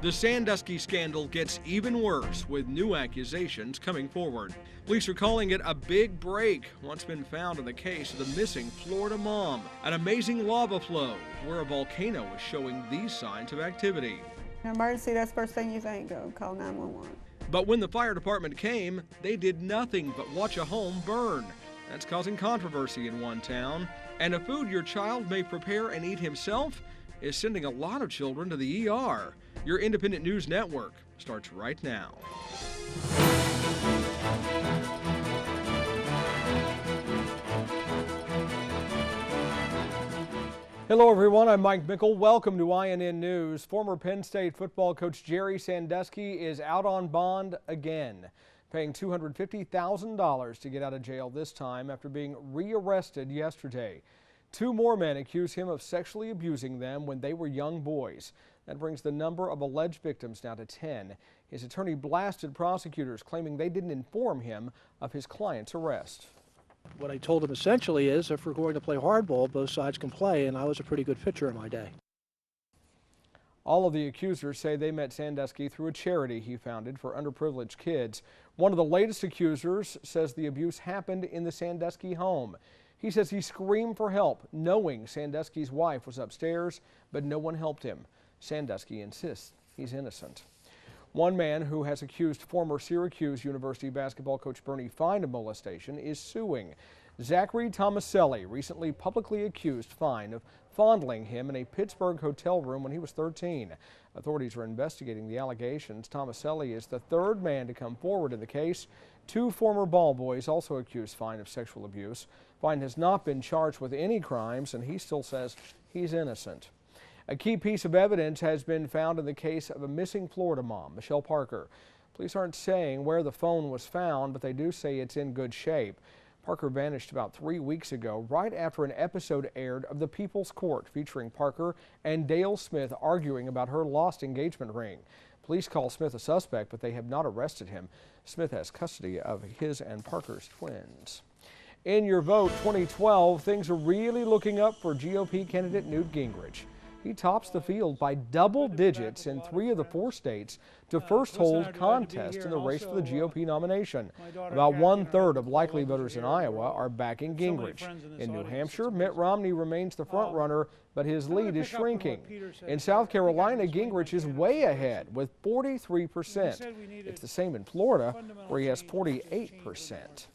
The Sandusky scandal gets even worse with new accusations coming forward. Police are calling it a big break. What's been found in the case of the missing Florida mom? An amazing lava flow where a volcano is showing these signs of activity. Emergency, that's the first thing you think, go call 911. But when the fire department came, they did nothing but watch a home burn. That's causing controversy in one town. And a food your child may prepare and eat himself is sending a lot of children to the ER. Your Independent News Network starts right now. Hello everyone, I'm Mike Mickle. Welcome to INN News. Former Penn State football coach Jerry Sandusky is out on bond again, paying $250,000 to get out of jail this time after being rearrested yesterday. Two more men accuse him of sexually abusing them when they were young boys. That brings the number of alleged victims now to 10. His attorney blasted prosecutors, claiming they didn't inform him of his client's arrest. What I told him essentially is if we're going to play hardball, both sides can play, and I was a pretty good pitcher in my day. All of the accusers say they met Sandusky through a charity he founded for underprivileged kids. One of the latest accusers says the abuse happened in the Sandusky home. He says he screamed for help, knowing Sandusky's wife was upstairs, but no one helped him. Sandusky insists he's innocent. One man who has accused former Syracuse University basketball coach Bernie Fine of molestation is suing. Zachary Tomaselli recently publicly accused Fine of fondling him in a Pittsburgh hotel room when he was 13. Authorities are investigating the allegations. Tomaselli is the third man to come forward in the case. Two former ball boys also accused Fine of sexual abuse. Fine has not been charged with any crimes, and he still says he's innocent. A key piece of evidence has been found in the case of a missing Florida mom, Michelle Parker. Police aren't saying where the phone was found, but they do say it's in good shape. Parker vanished about 3 weeks ago, right after an episode aired of The People's Court featuring Parker and Dale Smith arguing about her lost engagement ring. Police call Smith a suspect, but they have not arrested him. Smith has custody of his and Parker's twins. In your vote 2012, things are really looking up for GOP candidate Newt Gingrich. He tops the field by double digits in 3 of the 4 states to first hold contest in the race for the GOP nomination. About 1/3 of likely voters in Iowa are backing Gingrich. In New Hampshire, Mitt Romney remains the front-runner, but his lead is shrinking. In South Carolina, Gingrich is way ahead with 43%. It's the same in Florida, where he has 48%.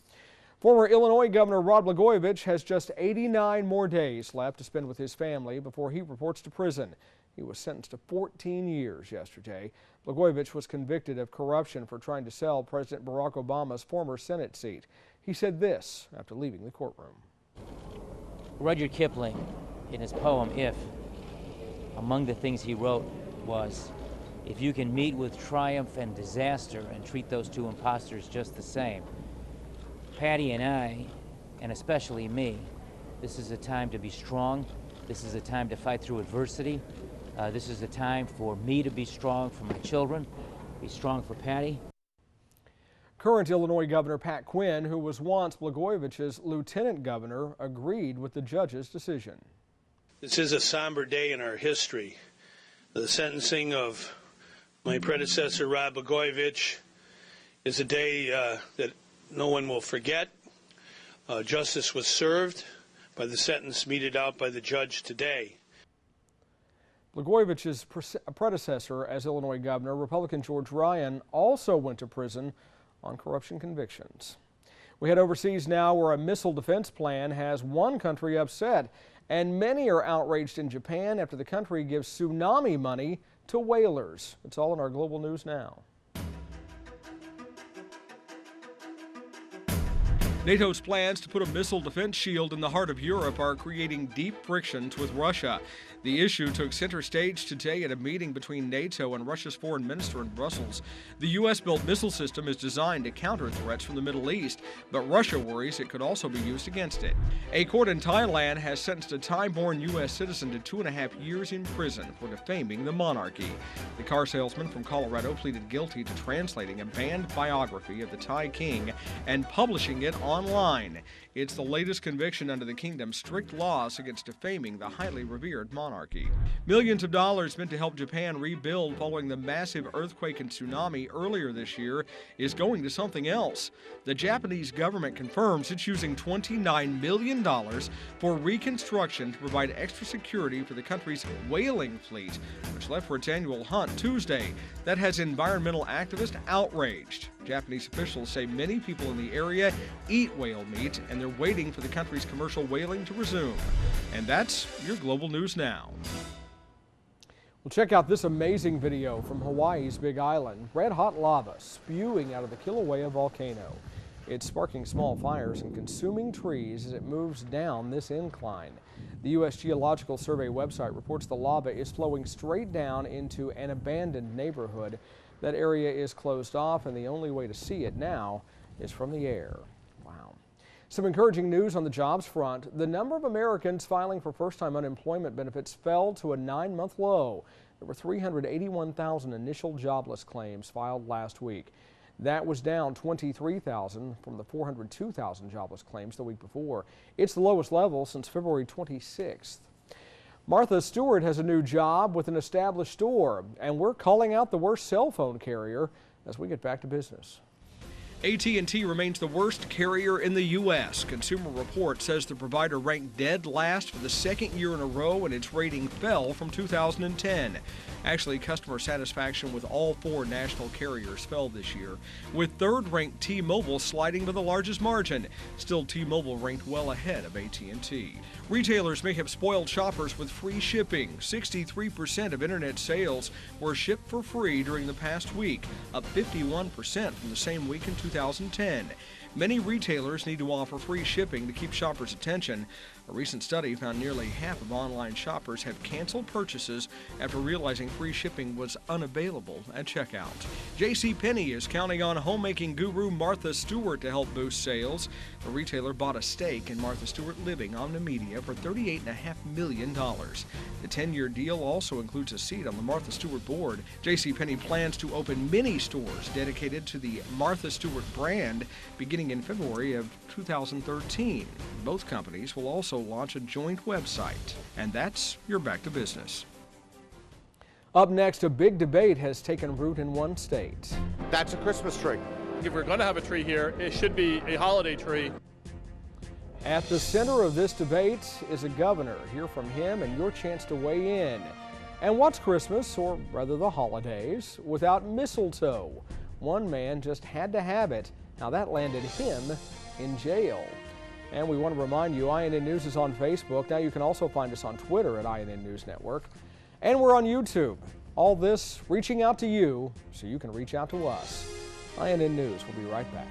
Former Illinois Governor Rod Blagojevich has just 89 more days left to spend with his family before he reports to prison. He was sentenced to 14 years yesterday. Blagojevich was convicted of corruption for trying to sell President Barack Obama's former Senate seat. He said this after leaving the courtroom. Rudyard Kipling, in his poem If, among the things he wrote was, if you can meet with triumph and disaster and treat those two imposters just the same, Patty and I, and especially me, this is a time to be strong. This is a time to fight through adversity. This is a time for me to be strong for my children, be strong for Patty. Current Illinois Governor Pat Quinn, who was once Blagojevich's lieutenant governor, agreed with the judge's decision. This is a somber day in our history. The sentencing of my predecessor, Rod Blagojevich, is a day that no one will forget. Justice was served by the sentence meted out by the judge today. Blagojevich's predecessor as Illinois governor, Republican George Ryan, also went to prison on corruption convictions. We head overseas now, where a missile defense plan has one country upset, and many are outraged in Japan after the country gives tsunami money to whalers. It's all in our global news now. NATO's plans to put a missile defense shield in the heart of Europe are creating deep frictions with Russia. The issue took center stage today at a meeting between NATO and Russia's foreign minister in Brussels. The U.S.-built missile system is designed to counter threats from the Middle East, but Russia worries it could also be used against it. A court in Thailand has sentenced a Thai-born U.S. citizen to 2.5 years in prison for defaming the monarchy. The car salesman from Colorado pleaded guilty to translating a banned biography of the Thai king and publishing it on online. It's the latest conviction under the kingdom's strict laws against defaming the highly revered monarchy. Millions of dollars meant to help Japan rebuild following the massive earthquake and tsunami earlier this year is going to something else. The Japanese government confirms it's using $29 million for reconstruction to provide extra security for the country's whaling fleet, which left for its annual hunt Tuesday. That has environmental activists outraged. Japanese officials say many people in the area eat whale meat, and they're waiting for the country's commercial whaling to resume. And that's your Global News Now. Well, check out this amazing video from Hawaii's Big Island. Red-hot lava spewing out of the Kilauea volcano. It's sparking small fires and consuming trees as it moves down this incline. The U.S. Geological Survey website reports the lava is flowing straight down into an abandoned neighborhood. That area is closed off, and the only way to see it now is from the air. Wow. Some encouraging news on the jobs front. The number of Americans filing for first-time unemployment benefits fell to a 9-month low. There were 381,000 initial jobless claims filed last week. That was down 23,000 from the 402,000 jobless claims the week before. It's the lowest level since February 26th. Martha Stewart has a new job with an established store, and we're calling out the worst cell phone carrier as we get back to business. AT&T remains the worst carrier in the U.S. Consumer Reports says the provider ranked dead last for the second year in a row, and its rating fell from 2010. Actually, customer satisfaction with all 4 national carriers fell this year, with third-ranked T-Mobile sliding by the largest margin. Still, T-Mobile ranked well ahead of AT&T. Retailers may have spoiled shoppers with free shipping. 63% of internet sales were shipped for free during the past week, up 51% from the same week in 2010. Many retailers need to offer free shipping to keep shoppers' attention. A recent study found nearly half of online shoppers have canceled purchases after realizing free shipping was unavailable at checkout. JCPenney is counting on homemaking guru Martha Stewart to help boost sales. The retailer bought a stake in Martha Stewart Living Omnimedia for $38.5 million. The 10-year deal also includes a seat on the Martha Stewart board. JCPenney plans to open many stores dedicated to the Martha Stewart brand beginning in February of 2013. Both companies will also launch a joint website. And that's your Back to Business. Up next, a big debate has taken root in one state. That's a Christmas tree. If we're going to have a tree here, it should be a holiday tree. At the center of this debate is a governor. Hear from him and your chance to weigh in. And what's Christmas, or rather the holidays, without mistletoe? One man just had to have it. Now that landed him in jail. And we want to remind you, INN News is on Facebook. Now you can also find us on Twitter at INN News Network. And we're on YouTube. All this reaching out to you so you can reach out to us. INN News will be right back.